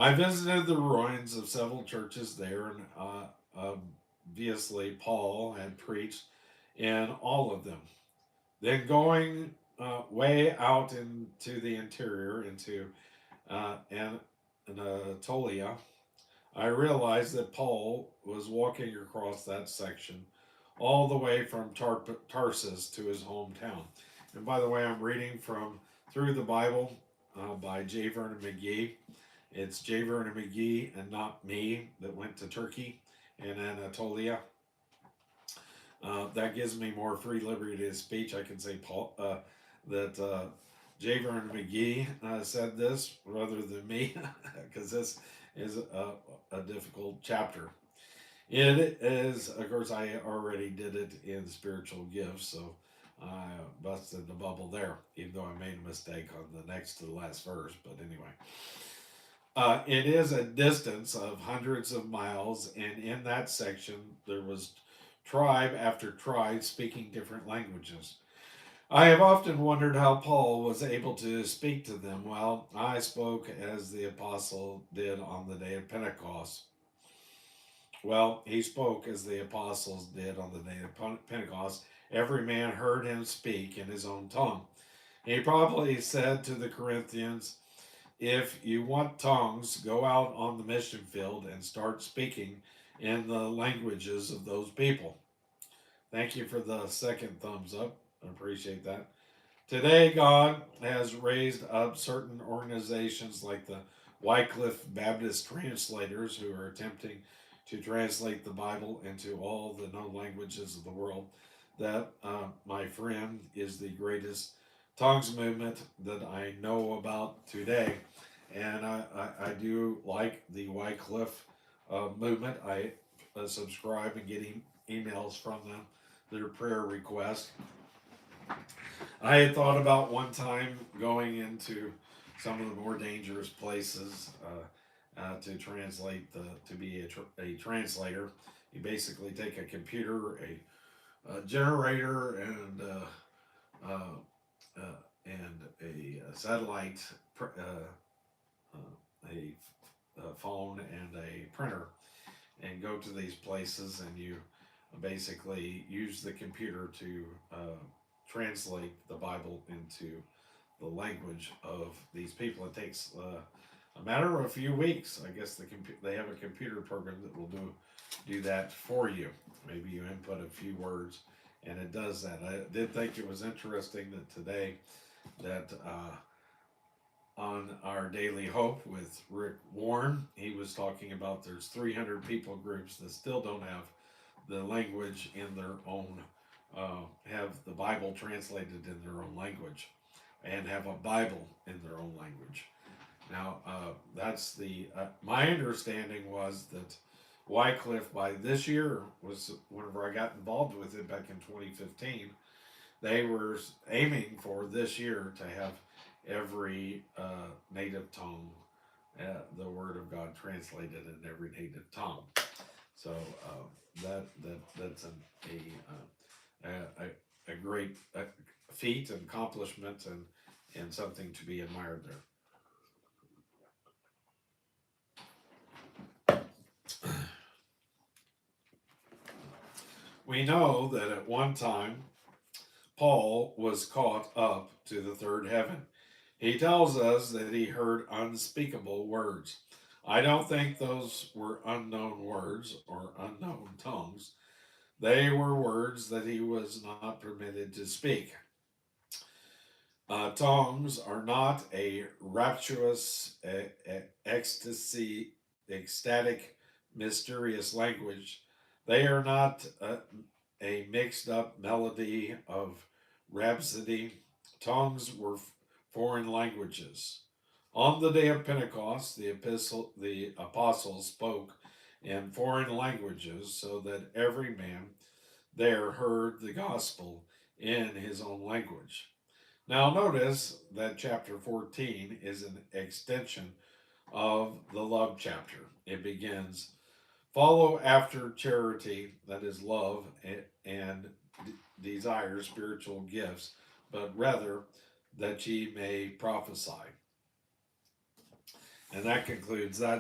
I visited the ruins of several churches there, and obviously Paul had preached in all of them. Then going way out into the interior, into Anatolia, I realized that Paul was walking across that section all the way from Tarsus to his hometown. And by the way, I'm reading from Through the Bible by J. Vernon McGee. It's J. Vernon McGee and not me that went to Turkey and Anatolia. That gives me more free liberty to speech. I can say Paul that J. Vernon McGee said this rather than me, because this is a difficult chapter. It is, of course, I already did it in spiritual gifts, so I busted the bubble there, even though I made a mistake on the next to the last verse. But anyway, it is a distance of hundreds of miles, and in that section, there was tribe after tribe speaking different languages. I have often wondered how Paul was able to speak to them. Well, I spoke as the apostle did on the day of Pentecost. Well, he spoke as the apostles did on the day of Pentecost. Every man heard him speak in his own tongue. He probably said to the Corinthians, if you want tongues, go out on the mission field and start speaking in the languages of those people. Thank you for the second thumbs up. I appreciate that. Today, God has raised up certain organizations like the Wycliffe Baptist translators who are attempting to translate the Bible into all the known languages of the world. That, my friend, is the greatest tongues movement that I know about today. And I do like the Wycliffe movement. I subscribe and get emails from them, their prayer requests. I had thought about one time going into some of the more dangerous places to translate to be a translator. You basically take a computer, a generator, uh, uh, and a satellite, a phone, and a printer, and go to these places, and you basically use the computer to translate the Bible into the language of these people. It takes a matter of a few weeks. I guess they have a computer program that will do that for you. Maybe you input a few words, and it does that. I did think it was interesting that today that on our Daily Hope with Rick Warren, he was talking about there's 300 people groups that still don't have the language in their own, have the Bible translated in their own language, and have a Bible in their own language. Now, that's my understanding was that Wycliffe by this year was whenever I got involved with it back in 2015. They were aiming for this year to have every native tongue, the Word of God translated in every native tongue. So that's a great feat and accomplishment and something to be admired there. We know that at one time Paul was caught up to the third heaven. He tells us that he heard unspeakable words. I don't think those were unknown words or unknown tongues. They were words that he was not permitted to speak. Tongues are not a rapturous, ecstasy, ecstatic, mysterious language. They are not a mixed up melody of rhapsody. Tongues were foreign languages. On the day of Pentecost, the apostles spoke in foreign languages so that every man there heard the gospel in his own language. Now, notice that chapter 14 is an extension of the love chapter. It begins, follow after charity, that is love, and desire spiritual gifts, but rather that ye may prophesy. And that concludes that.